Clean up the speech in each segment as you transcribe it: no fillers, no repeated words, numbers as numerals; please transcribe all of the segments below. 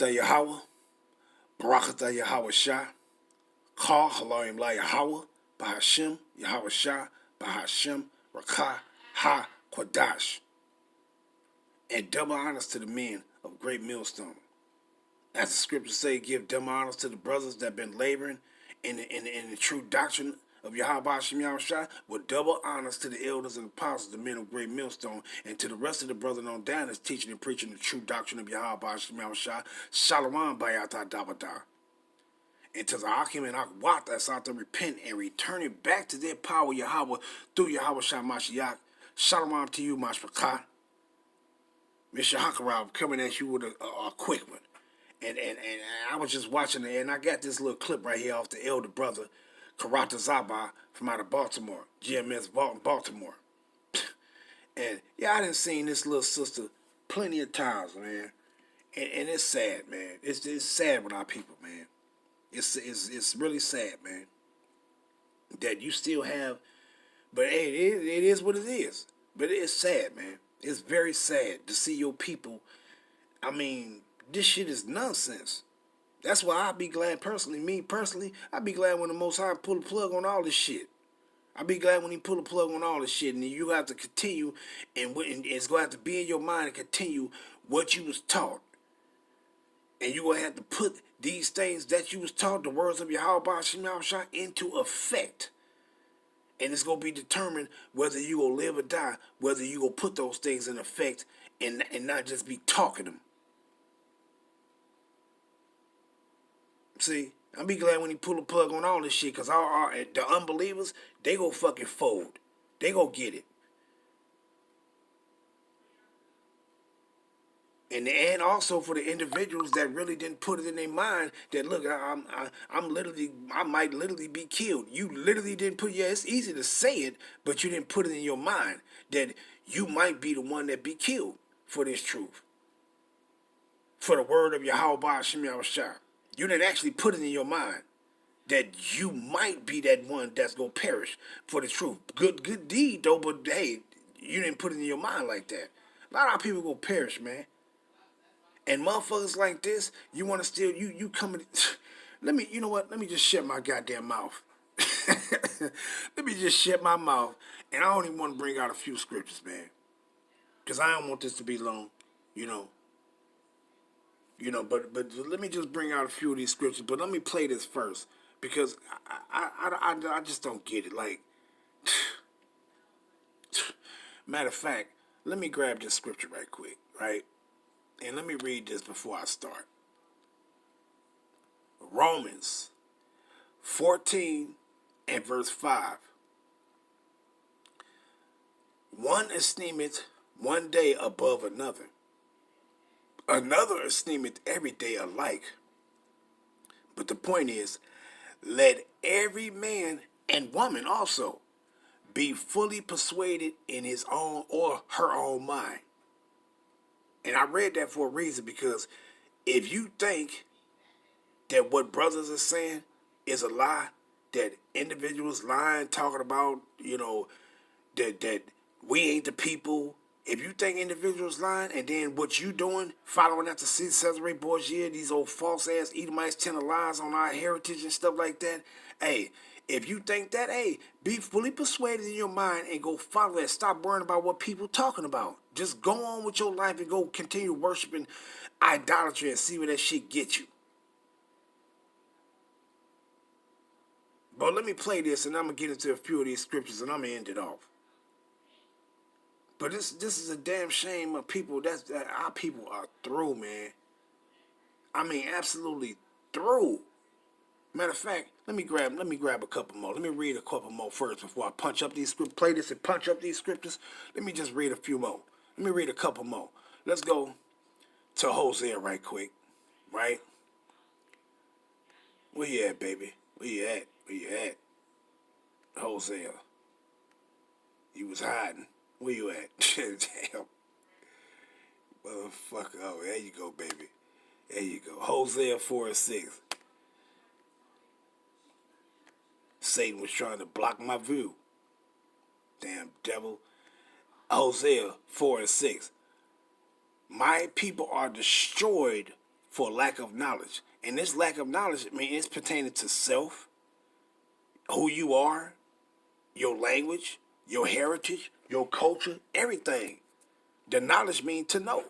Barakatha Yahweh, Barakatha Yahweh Shah, Ka Halayim La Yahweh, Bahashim, Yahweh Shah, Bahashim, Rakah, Ha, Quadash. And double honors to the men of Great Millstone. As the scriptures say, give double honors to the brothers that have been laboring in the true doctrine of Yahweh Hashem Yahushua, with double honors to the elders and apostles, the men of Great Millstone, and to the rest of the brethren on down that's teaching and preaching the true doctrine of Yahweh Hashem Yahushua. Shalom Bayata Dabada. And to the Akim and Akwat that's out to repent and returning back to their power, Yahweh, through Yahweh Shamashiach. Shalom to you, Mashpakah. Mr. Hakarab coming at you with a quick one. And I was just watching it, and I got this little clip right here off the elder brother, Karata Zaba, from out of Baltimore, GMS Baltimore. And, yeah, I done seen this little sister plenty of times, man. And it's sad, man. It's sad with our people, man. It's really sad, man, that you still have, but hey, it is what it is. But it's sad, man. It's very sad to see your people. I mean, this shit is nonsense. That's why I'd be glad personally, I'd be glad when the Most High pull the plug on all this shit. I'd be glad when he pull the plug on all this shit, and you have to continue, and it's going to have to be in your mind and continue what you was taught. And you're going to have to put these things that you was taught, the words of Yahweh Hashem Yahushua, into effect. And it's going to be determined whether you going to live or die, whether you going to put those things in effect and not just be talking them. See, I'll be glad when he pull the plug on all this shit, because the unbelievers, they go fucking fold. They go get it. And also for the individuals that really didn't put it in their mind that, look, I might literally be killed. You literally didn't put, yeah, it's easy to say it, but you didn't put it in your mind that you might be the one that be killed for this truth. For the word of Yahweh Hashem Yahushua. You didn't actually put it in your mind that you might be that one that's going to perish for the truth. Good deed, though, but hey, you didn't put it in your mind like that. A lot of people going to perish, man. And motherfuckers like this, you want to steal, you coming, you know what, let me just shut my goddamn mouth. Let me just shut my mouth, and I only want to bring out a few scriptures, man. Because I don't want this to be long, but let me just bring out a few of these scriptures, but let me play this first, because I just don't get it, like, matter of fact, let me grab this scripture right quick, right? And let me read this before I start. Romans 14 and verse 5. One esteemeth one day above another. Another esteemeth every day alike. But the point is, let every man and woman also be fully persuaded in his own or her own mind. And I read that for a reason, because if you think that what brothers are saying is a lie, that individuals lying, talking about, that we ain't the people. If you think individuals lying, and then what you doing, following after Cesare Borgia, these old false ass Edomites telling lies on our heritage and stuff like that, hey, if you think that, hey, be fully persuaded in your mind and go follow that. Stop worrying about what people talking about. Just go on with your life and go continue worshiping idolatry and see where that shit gets you. But let me play this, and I'm going to get into a few of these scriptures, and I'm going to end it off. But this is a damn shame of people. That our people are through, man. I mean, absolutely through. Matter of fact, let me grab a couple more. Let me read a couple more first before I punch up these scriptures. Play this and punch up these scriptures. Let me just read a few more. Let me read a couple more. Let's go to Hosea right quick, right? Where you at, baby? Where you at? Where you at? Hosea. You was hiding. Where you at? Damn. Motherfucker. Oh, there you go, baby. There you go. Hosea 4 and 6. Satan was trying to block my view. Damn devil. Hosea 4 and 6. My people are destroyed for lack of knowledge. And this lack of knowledge, I mean, it's pertaining to self, who you are, your language, your heritage, your culture, everything. The knowledge means to know.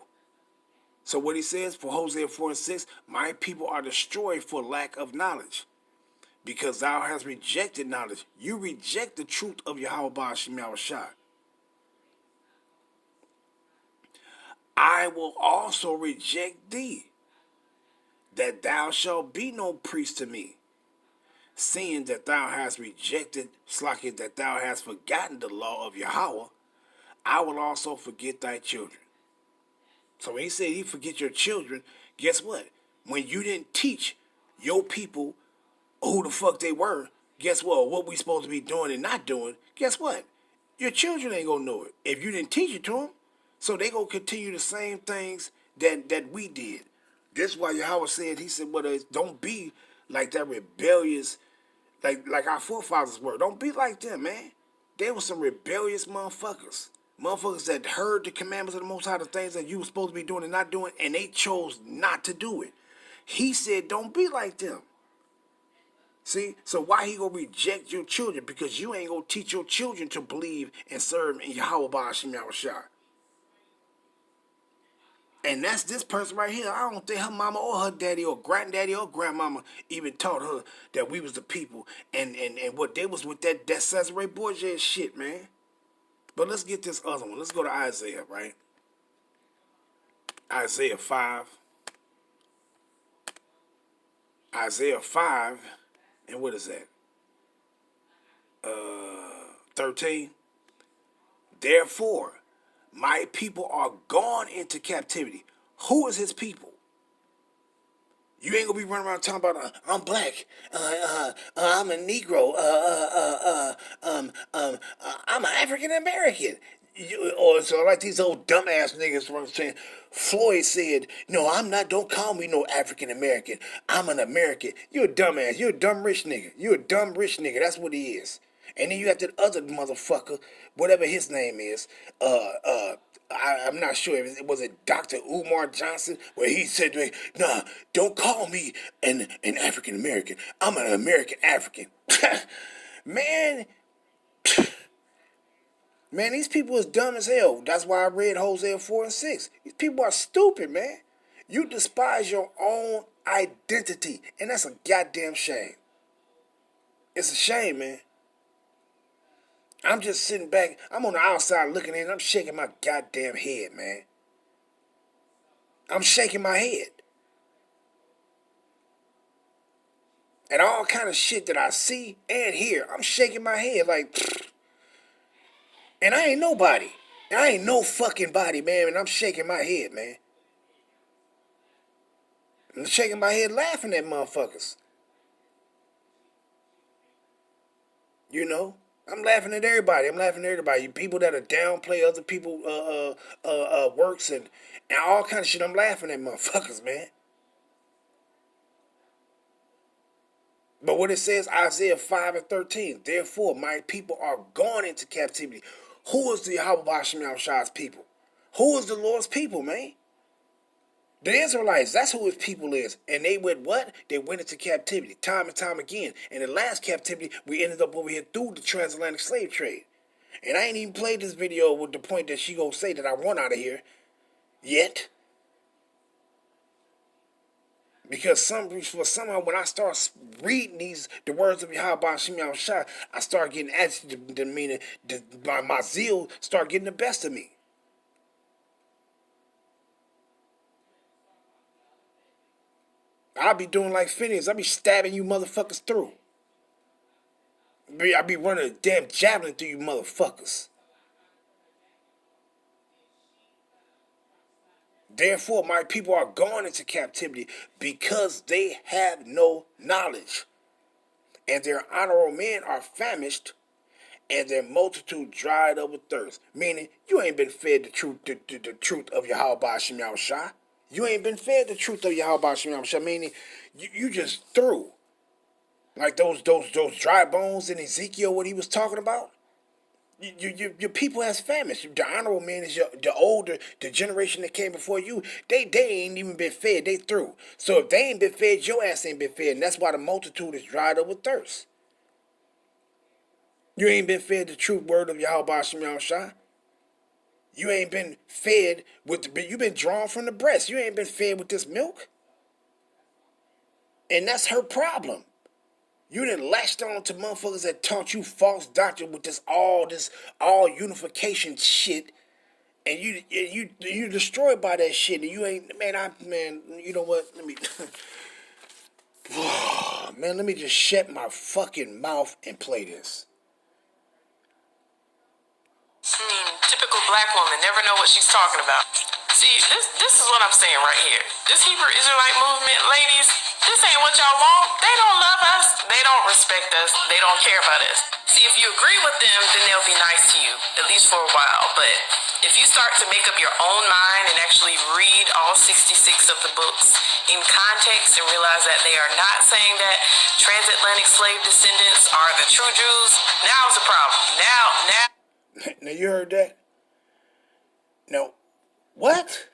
So what he says for Hosea 4:6, my people are destroyed for lack of knowledge, because thou hast rejected knowledge. You reject the truth of Yahweh Ba'ashem Yahushua. I will also reject thee, that thou shalt be no priest to me, seeing that thou hast rejected, slaki, that thou hast forgotten the law of Yahweh. I will also forget thy children. So when he said he forget your children, guess what? When you didn't teach your people who the fuck they were, guess what we supposed to be doing and not doing, guess what? Your children ain't gonna know it if you didn't teach it to them. So they gonna continue the same things that we did. That's why Yahweh said, he said, well, don't be like that rebellious, like our forefathers were. Don't be like them, man. They were some rebellious motherfuckers. Motherfuckers that heard the commandments of the Most High, the things that you were supposed to be doing and not doing, and they chose not to do it. He said, don't be like them. See? So why he gonna reject your children? Because you ain't gonna teach your children to believe and serve in Yahweh Ba'ashem Yahushua. And that's this person right here. I don't think her mama or her daddy or granddaddy or grandmama even taught her that we was the people and what they was with that Cesare Borgia shit, man. But let's get this other one. Let's go to Isaiah, right? Isaiah 5. Isaiah 5. And what is that? 13. Therefore, my people are gone into captivity. Who is his people? You ain't gonna be running around talking about I'm black, I'm a Negro, I'm an African American. Or so like these old dumbass niggas from saying, Floyd said, no, I'm not, don't call me no African American. I'm an American. You're a dumbass. You're a dumb rich nigga. You're a dumb rich nigga. That's what he is. And then you have that other motherfucker, whatever his name is, I'm not sure if it was Dr. Umar Johnson, where he said to me, nah, don't call me an African American. I'm an American African. Man, man, these people is dumb as hell. That's why I read Hosea 4:6. These people are stupid, man. You despise your own identity, and that's a goddamn shame. It's a shame, man. I'm just sitting back. I'm on the outside looking in. I'm shaking my goddamn head, man. I'm shaking my head. And all kind of shit that I see and hear, I'm shaking my head like, pfft. And I ain't nobody. I ain't no fucking body, man, and I'm shaking my head, man. I'm shaking my head laughing at motherfuckers. You know? I'm laughing at everybody. I'm laughing at everybody. You people that are downplay other people works and all kind of shit. I'm laughing at motherfuckers, man. But what it says, Isaiah 5:13, therefore my people are gone into captivity. Who is the Yahweh Ba'ashem Yahushua's people? Who is the Lord's people, man? The Israelites, that's who his people is. And they went what? They went into captivity time and time again. In the last captivity, we ended up over here through the transatlantic slave trade. And I ain't even played this video with the point that she gonna say that I run out of here yet. Because somehow when I start reading the words of Yahweh Ba'ashem Yahushua, I start getting agitated, meaning my zeal start getting the best of me. I'll be doing like Phineas. I'll be stabbing you motherfuckers through. I'll be running a damn javelin through you motherfuckers. Therefore, my people are gone into captivity because they have no knowledge. And their honorable men are famished, and their multitude dried up with thirst. Meaning, you ain't been fed the truth of Yahweh Ba'ashem Yahushua. You ain't been fed the truth of Yahweh Ba'ashem Yahushua. Meaning, you just threw. Like those dry bones in Ezekiel, what he was talking about. Your people has famines. The honorable man is the older, the generation that came before you. They ain't even been fed. They through. So if they ain't been fed, your ass ain't been fed, and that's why the multitude is dried up with thirst. You ain't been fed the true word of Yahweh Shem Yahushua. You ain't been fed with the. You been drawn from the breast. You ain't been fed with this milk, and that's her problem. You done latched on to motherfuckers that taught you false doctrine with this all unification shit, and you destroyed by that shit. And you ain't man. You know what? Let me man. Let me just shut my fucking mouth and play this. Typical black woman, never know what she's talking about. See, this is what I'm saying right here. This Hebrew Israelite movement, ladies, this ain't what y'all want. They don't love us. They don't respect us. They don't care about us. See, if you agree with them, then they'll be nice to you, at least for a while. But if you start to make up your own mind and actually read all 66 of the books in context and realize that they are not saying that transatlantic slave descendants are the true Jews, now's the problem. Now. Now you heard that? No. What?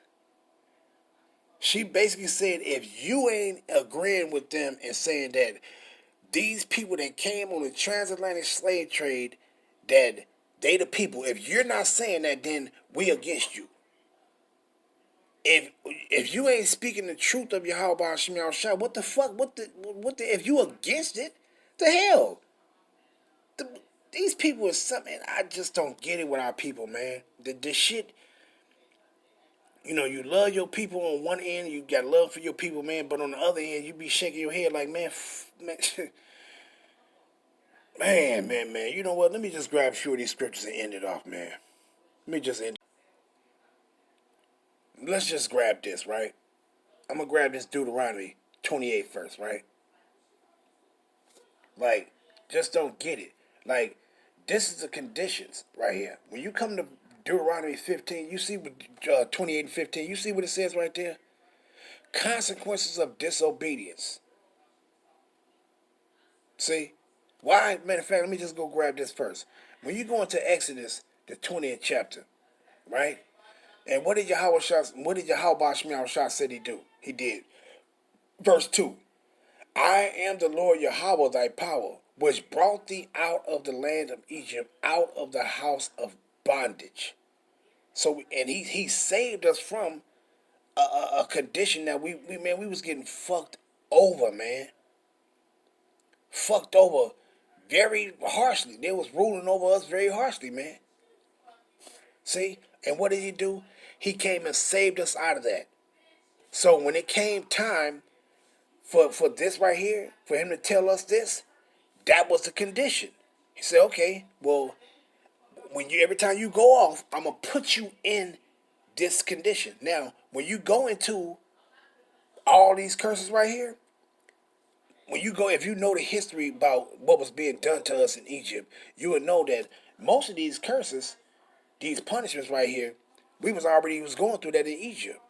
She basically said if you ain't agreeing with them and saying that these people that came on the transatlantic slave trade, that they the people, if you're not saying that, then we against you. If you ain't speaking the truth of Yahweh Shem Yahushua, what the fuck? What the if you against it, the hell? These people is something I just don't get it with our people, man. The shit, you love your people on one end, you got love for your people, man, but on the other end, you be shaking your head like, man, man. You know what? Let me just grab a few of these scriptures and end it off, man. Let me just end. Let's just grab this, right? I'm gonna grab this Deuteronomy 28 first, right? Like, just don't get it. Like, this is the conditions right here. When you come to Deuteronomy 15, you see what 28 and 15. You see what it says right there. Consequences of disobedience. See, why? Matter of fact, let me just go grab this first. When you go into Exodus, the 20th chapter, right? And what did Yahweh Shah said he do? He did. Verse 2. I am the Lord Yahweh thy power, which brought thee out of the land of Egypt, out of the house of bondage. So, and he saved us from a condition that we was getting fucked over, man. Fucked over very harshly. They was ruling over us very harshly, man. See? And what did he do? He came and saved us out of that. So when it came time for this right here, for him to tell us this, that was the condition. He said, okay, well, every time you go off, I'm gonna put you in this condition. Now, when you go into all these curses right here, if you know the history about what was being done to us in Egypt, you would know that most of these curses, these punishments right here, we was going through that in Egypt.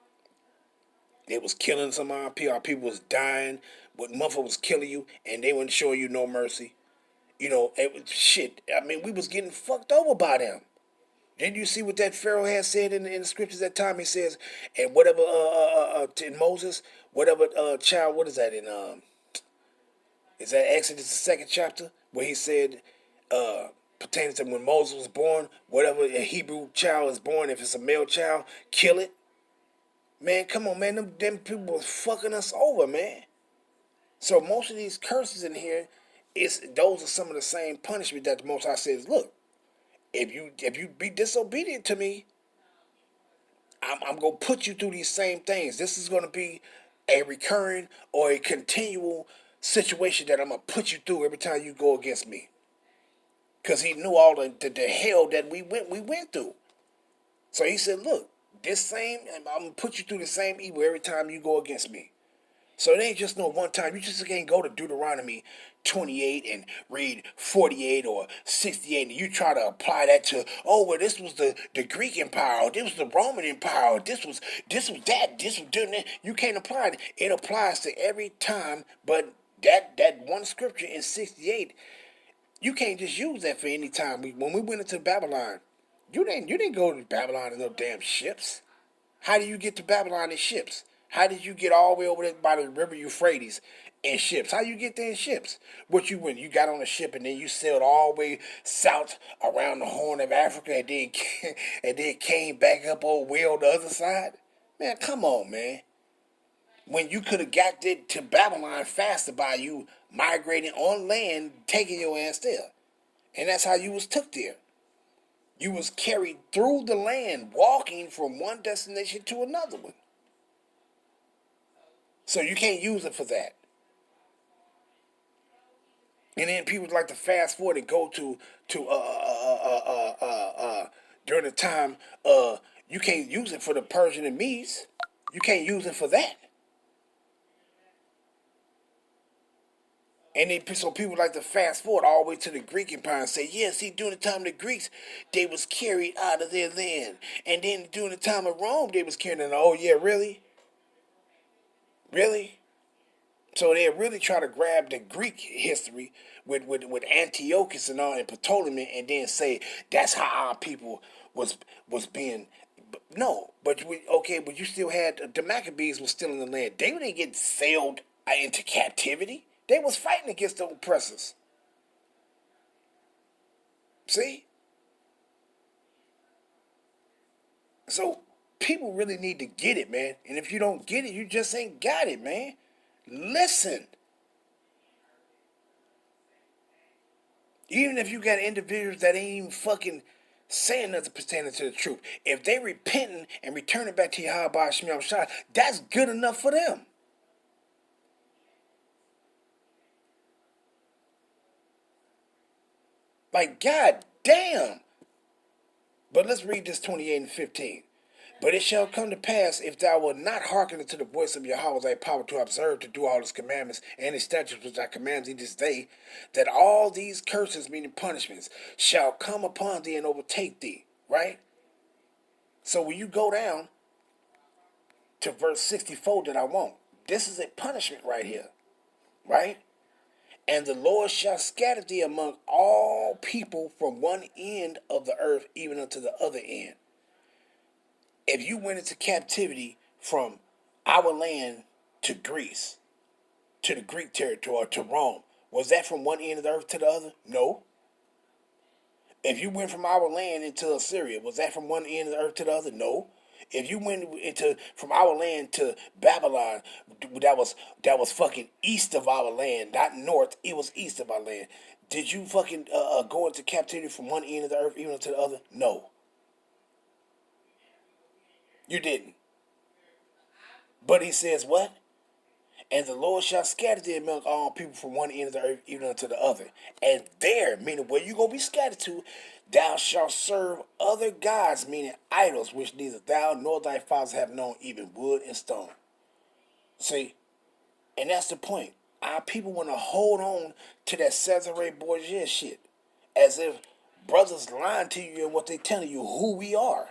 They was killing some of our people. Our people was dying. What motherfucker was killing you, and they weren't showing you no mercy. It was shit. I mean, we was getting fucked over by them. Didn't you see what that Pharaoh had said in the scriptures that time? He says, and whatever in Moses, whatever child, what is that in is that Exodus the second chapter where he said pertaining to when Moses was born, whatever a Hebrew child is born, if it's a male child, kill it. Man, come on, man, them people was fucking us over, man. So most of these curses in here, those are some of the same punishment that the Most High says, look, if you be disobedient to me, I'm gonna put you through these same things. This is gonna be a recurring or a continual situation that I'm gonna put you through every time you go against me. Cause he knew all the hell that we went through. So he said, look, I'm gonna put you through the same evil every time you go against me. So it ain't just no one time. You just can't go to Deuteronomy 28 and read 48 or 68 and you try to apply that to, this was the Greek Empire, this was the Roman Empire, this was that, this was doing that. You can't apply it. It applies to every time, but that one scripture in 68, You can't just use that for any time. When we went into Babylon, you didn't go to Babylon in no damn ships. How do you get to Babylon in ships? How did you get all the way over there by the river Euphrates in ships? How you get there in ships? What you when you got on a ship and then you sailed all the way south around the Horn of Africa and then and then came back up over way on the other side? Man, come on, man. When you could have got there to Babylon faster by you migrating on land, taking your ass there. And that's how you was took there. You was carried through the land, walking from one destination to another one. So you can't use it for that. And then people like to fast forward and go to during the time you can't use it for the Persian and Medes. You can't use it for that. And then so people like to fast forward all the way to the Greek Empire and say, yeah, see, during the time of the Greeks, they was carried out of their land. And then during the time of Rome, they was carried out. Oh, yeah, really? Really? So they really try to grab the Greek history with Antiochus and all and Ptolemy and then say that's how our people was being. No, but but you still had the Maccabees was still in the land. They didn't get sailed into captivity. They was fighting against the oppressors. See? So people really need to get it, man. And if you don't get it, you just ain't got it, man. Listen. Even if you got individuals that ain't even fucking saying nothing pertaining to the truth, if they repenting and returning back to Yahweh Shemel Shah, that's good enough for them. Like, god damn. But let's read this 28 and 15. But it shall come to pass, if thou wilt not hearken unto the voice of Yahweh thy power to observe, to do all his commandments and his statutes which I command thee this day, that all these curses, meaning punishments, shall come upon thee and overtake thee. Right? So when you go down to verse 64 that I want, this is a punishment right here. Right? And the Lord shall scatter thee among all people from one end of the earth even unto the other end. If you went into captivity from our land to Greece, to the Greek territory, to Rome, was that from one end of the earth to the other? No. If you went from our land into Assyria, was that from one end of the earth to the other? No. If you went into from our land to Babylon, that was fucking east of our land, not north. It was east of our land. Did you fucking go into captivity from one end of the earth even to the other? No. You didn't. But he says what? And the Lord shall scatter thee among all people from one end of the earth even unto the other. And there, meaning where you gonna be scattered to, thou shalt serve other gods, meaning idols, which neither thou nor thy fathers have known, even wood and stone. See? And that's the point. Our people want to hold on to that Cesare Borgia shit. As if brothers lying to you and what they telling you who we are.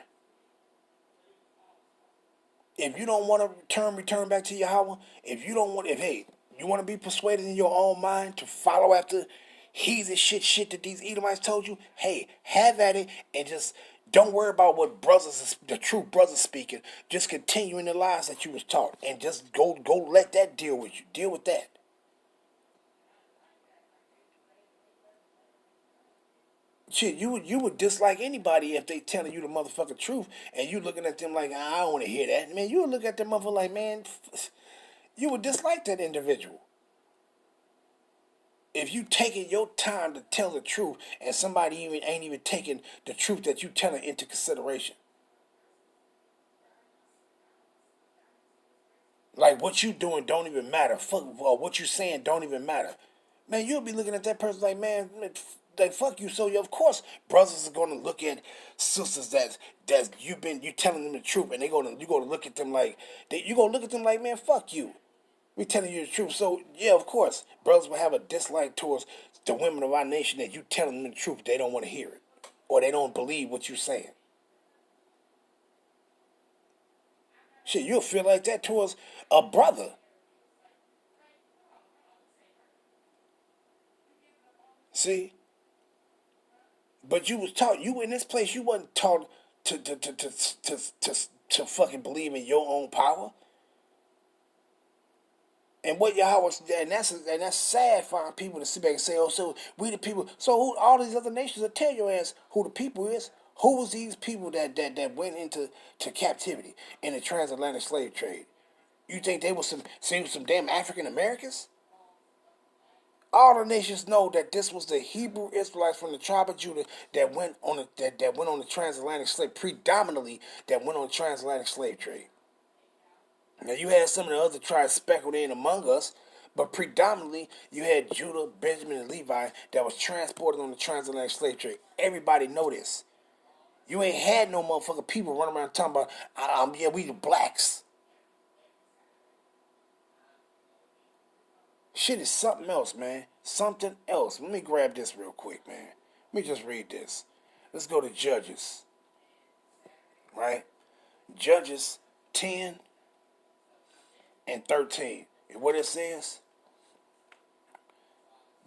If you don't want to return back to Yahweh, you want to be persuaded in your own mind to follow after heathen shit that these Edomites told you, hey, have at it and just don't worry about what the true brothers speaking. Just continue in the lies that you was taught and just go let that deal with you. Deal with that. Shit, you would dislike anybody if they telling you the motherfucking truth and you looking at them like, I don't want to hear that. Man, you would look at them motherfucker like, man, you would dislike that individual. If you taking your time to tell the truth and somebody ain't even taking the truth that you telling into consideration. Like what you doing don't even matter. Fuck, what you saying don't even matter. Man, you'll be looking at that person like, man, like fuck you. So of course, brothers are gonna look at sisters that you telling them the truth, and you gonna look at them like man, fuck you. We telling you the truth. So yeah, of course, brothers will have a dislike towards the women of our nation that you telling them the truth. They don't want to hear it, or they don't believe what you saying. Shit, you'll feel like that towards a brother. See? But you was taught, you in this place, you wasn't taught to fucking believe in your own power. And what Yahweh, and that's sad for our people to sit back and say, oh, so we the people. So who, all these other nations will tell your ass who the people is. Who was these people that went into captivity in the transatlantic slave trade? You think they was some damn African Americans? All the nations know that this was the Hebrew Israelites from the tribe of Judah that went on the transatlantic slave, predominantly that went on the transatlantic slave trade. Now you had some of the other tribes speckled in among us, but predominantly you had Judah, Benjamin, and Levi that was transported on the transatlantic slave trade. Everybody know this. You ain't had no motherfucking people running around talking about, yeah, we the blacks. Shit is something else, man. Something else. Let me grab this real quick, man. Let me just read this. Let's go to Judges. Right? Judges 10 and 13. And what it says,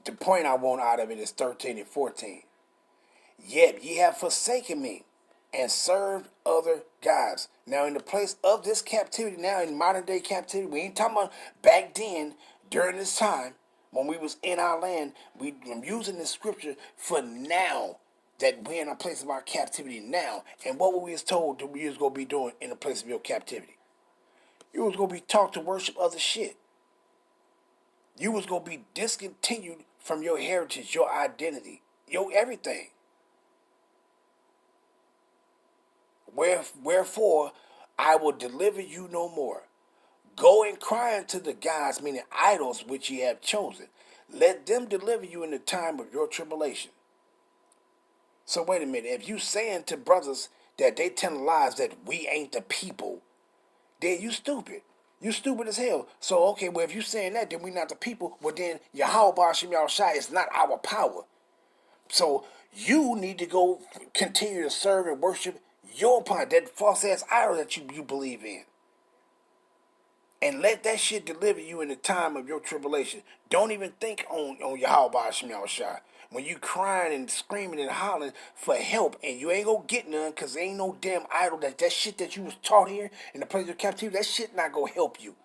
the point I want out of it is 13 and 14. Yet ye have forsaken me and served other gods. Now in the place of this captivity, now in modern day captivity, we ain't talking about back then, during this time, when we was in our land, I'm using this scripture for now, that we're in a place of our captivity now. And what were we told that we was going to be doing in the place of your captivity? You was going to be taught to worship other shit. You was going to be discontinued from your heritage, your identity, your everything. Wherefore, I will deliver you no more. Go and cry unto the gods, meaning idols, which ye have chosen. Let them deliver you in the time of your tribulation. So wait a minute. If you saying to brothers that they telling lies that we ain't the people, then you stupid. You stupid as hell. So, okay, well, if you saying that, then we not the people. Well, then Yahweh Ba'ashem Yahushua is not our power. So you need to go continue to serve and worship your power, that false-ass idol that you believe in. And let that shit deliver you in the time of your tribulation. Don't even think on Yahweh Ba'ashem Yahushua. When you crying and screaming and hollering for help and you ain't gonna get none because there ain't no damn idol, that shit that you was taught here in the place of captivity, that shit not gonna help you.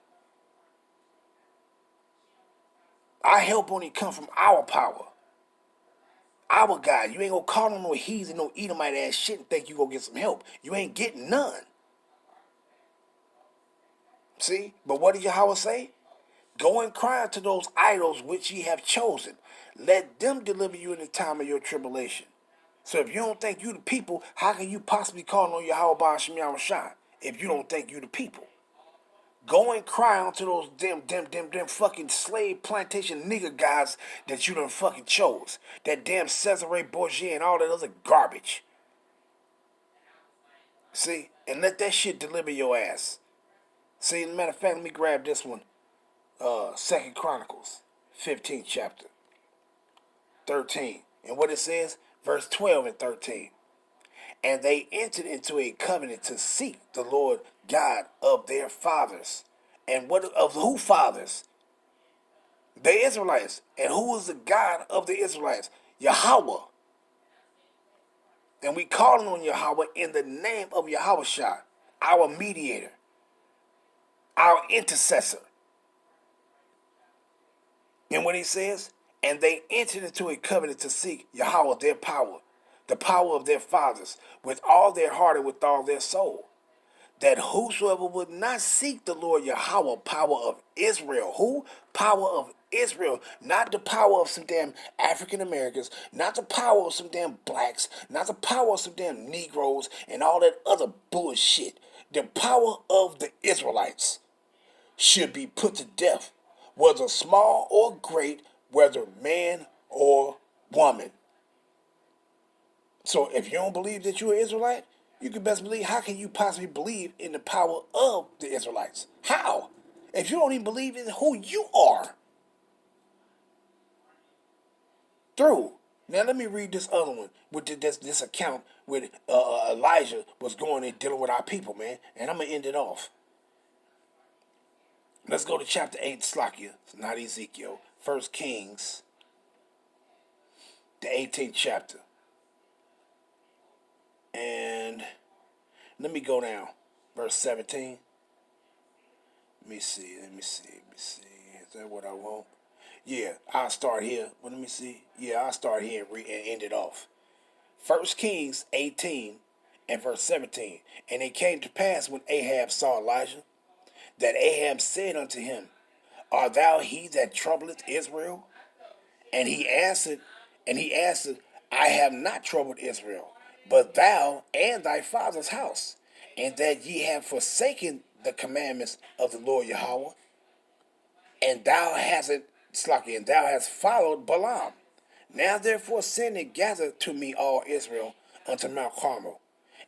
Our help only come from our power. Our God. You ain't gonna call on no heathen, no Edomite ass shit and think you gonna get some help. You ain't getting none. See? But what did Yahweh say? Go and cry to those idols which ye have chosen. Let them deliver you in the time of your tribulation. So if you don't think you the people, how can you possibly call on Yahweh Ba'ashem Yahushua if you don't think you the people? Go and cry unto those damn fucking slave plantation nigger guys that you done fucking chose. That damn Cesare Borgia and all that other garbage. See? And let that shit deliver your ass. See, as a matter of fact, let me grab this one. 2 Chronicles, 15th chapter, 13. And what it says, verse 12 and 13. And they entered into a covenant to seek the Lord God of their fathers. And what of who fathers? The Israelites. And who was the God of the Israelites? Yahweh. And we calling on Yahweh in the name of Yahushua, our mediator, our intercessor. And what he says, and they entered into a covenant to seek Yahweh, their power, the power of their fathers, with all their heart and with all their soul. That whosoever would not seek the Lord Yahweh, power of Israel. Who? Power of Israel. Not the power of some damn African Americans, not the power of some damn blacks, not the power of some damn Negroes and all that other bullshit. The power of the Israelites should be put to death, whether small or great, whether man or woman. So if you don't believe that you're an Israelite, you can best believe, how can you possibly believe in the power of the Israelites? How? If you don't even believe in who you are. Through. Now let me read this other one with this account with Elijah was going and dealing with our people, man. And I'm going to end it off. Let's go to chapter 8, Slakia. It's not Ezekiel. 1 Kings, the 18th chapter. And let me go down. Verse 17. Let me see. Is that what I want? Yeah, I'll start here. Well, let me see. Yeah, I'll start here and end it off. 1 Kings 18 and verse 17. And it came to pass when Ahab saw Elijah, that Ahab said unto him, Art thou he that troubleth Israel? And he answered, I have not troubled Israel, but thou and thy father's house, and that ye have forsaken the commandments of the Lord Yahweh, and thou hast followed Balaam. Now therefore send and gather to me all Israel unto Mount Carmel,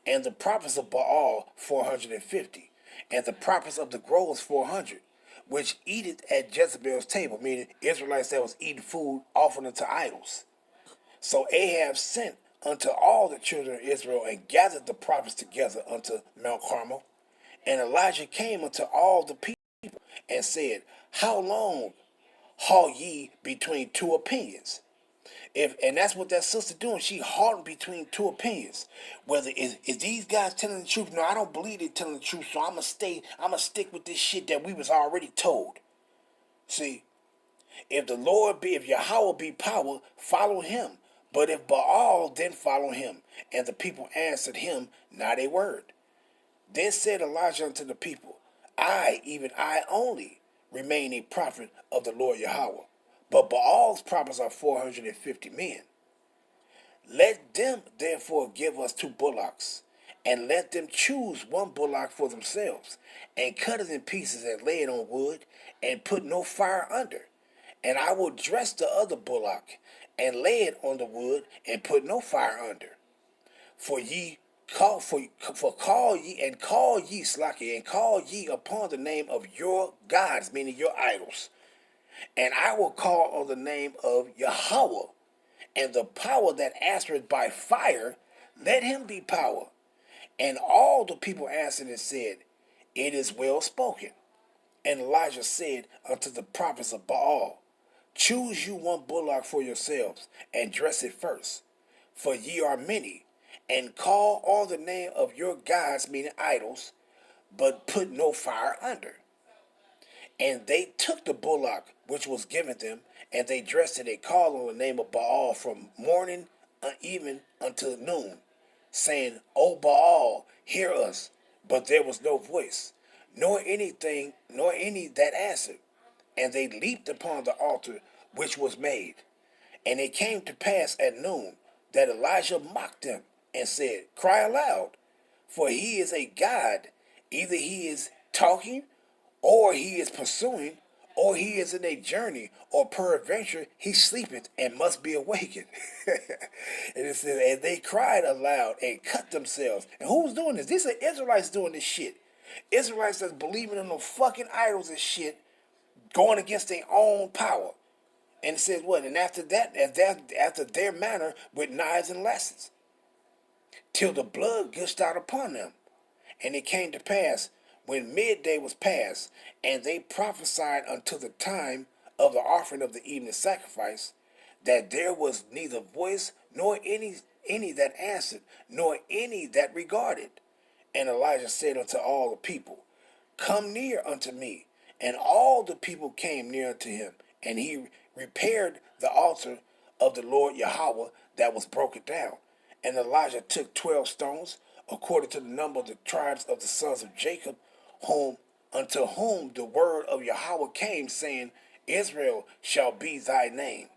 and the prophets of Baal 450, and the prophets of the groves 400, which eateth at Jezebel's table, meaning Israelites that was eating food offered unto idols. So Ahab sent unto all the children of Israel and gathered the prophets together unto Mount Carmel. And Elijah came unto all the people and said, How long halt ye between two opinions? And that's what that sister doing. She halting between two opinions. Whether is these guys telling the truth? No, I don't believe they're telling the truth. So I'ma stick with this shit that we was already told. See, if Yahweh be power, follow him. But if Baal, then follow him. And the people answered him not a word. Then said Elijah unto the people, I, even I only, remain a prophet of the Lord Yahweh. But Baal's prophets are 450 men. Let them therefore give us 2 bullocks, and let them choose 1 bullock for themselves, and cut it in pieces and lay it on wood, and put no fire under. And I will dress the other bullock, and lay it on the wood, and put no fire under. For call ye upon the name of your gods, meaning your idols. And I will call on the name of Yahweh, and the power that answereth by fire, let him be power. And all the people answered and said, It is well spoken. And Elijah said unto the prophets of Baal, Choose you 1 bullock for yourselves, and dress it first, for ye are many, and call on the name of your gods, meaning idols, but put no fire under. And they took the bullock which was given them, and they dressed it and called on the name of Baal from morning even until noon, saying, O Baal, hear us. But there was no voice, nor any that answered. And they leaped upon the altar which was made. And it came to pass at noon that Elijah mocked them, and said, Cry aloud, for he is a god. Either he is talking, or he is pursuing, or he is in a journey, or peradventure he sleepeth and must be awakened. And it says, and they cried aloud and cut themselves. And who was doing this? These are Israelites doing this shit. Israelites that's believing in no fucking idols and shit, going against their own power. And it says what? And after their manner, with knives and lancets, till the blood gushed out upon them. And it came to pass, when midday was past, and they prophesied until the time of the offering of the evening sacrifice, that there was neither voice, nor any that answered, nor any that regarded. And Elijah said unto all the people, Come near unto me. And all the people came near unto him, and he repaired the altar of the Lord Yahweh that was broken down. And Elijah took 12 stones, according to the number of the tribes of the sons of Jacob, unto whom the word of Yahweh came, saying, Israel shall be thy name.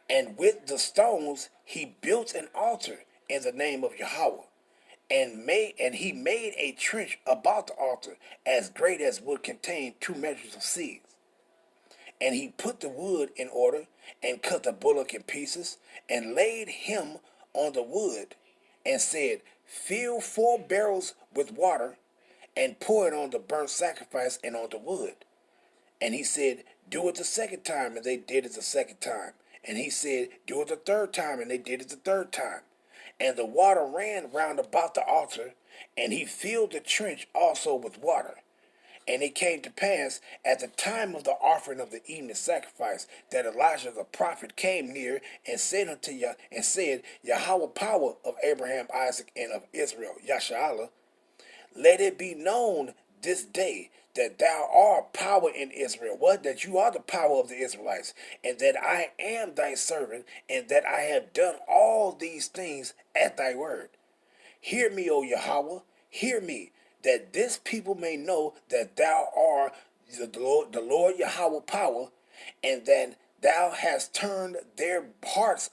And with the stones he built an altar in the name of Yahweh, and he made a trench about the altar as great as would contain 2 measures of seeds. And he put the wood in order, and cut the bullock in pieces, and laid him on the wood, and said, Fill 4 barrels with water, and pour it on the burnt sacrifice and on the wood. And he said, Do it the second time, and they did it the second time. And he said, Do it the third time, and they did it the third time. And the water ran round about the altar, and he filled the trench also with water. And it came to pass at the time of the offering of the evening sacrifice that Elijah the prophet came near and said unto Yah and said, Yahweh power of Abraham, Isaac, and of Israel, Yasha'Allah, let it be known this day that thou art power in Israel. What? That you are the power of the Israelites, and that I am thy servant, and that I have done all these things at thy word. Hear me, O Yahweh, hear me, that this people may know that thou art the Lord Yahweh power, and that thou hast turned their hearts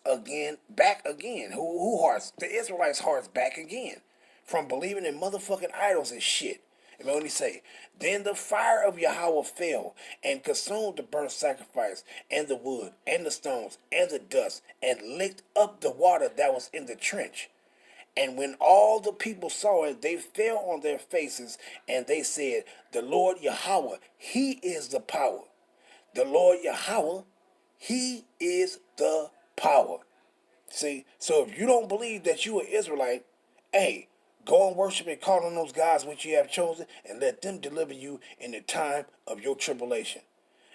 back again. Who hearts? The Israelites' hearts back again from believing in motherfucking idols and shit. And let me say, then the fire of Yahweh fell and consumed the burnt sacrifice and the wood and the stones and the dust and licked up the water that was in the trench. And when all the people saw it, they fell on their faces, and they said, the Lord Yahweh, he is the power. The Lord Yahweh, he is the power. See, so if you don't believe that you are Israelite, hey, go and worship and call on those gods which you have chosen, and let them deliver you in the time of your tribulation.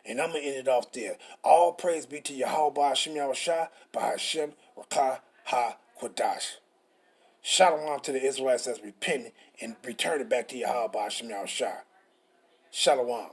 And I'm going to end it off there. All praise be to Yahweh Ba'ashem Yahushua, Ba'ashem Rakah HaQuadash. Shalom to the Israelites that's repenting and returning back to Yahweh Ba'ashem Yahushua. Shalom.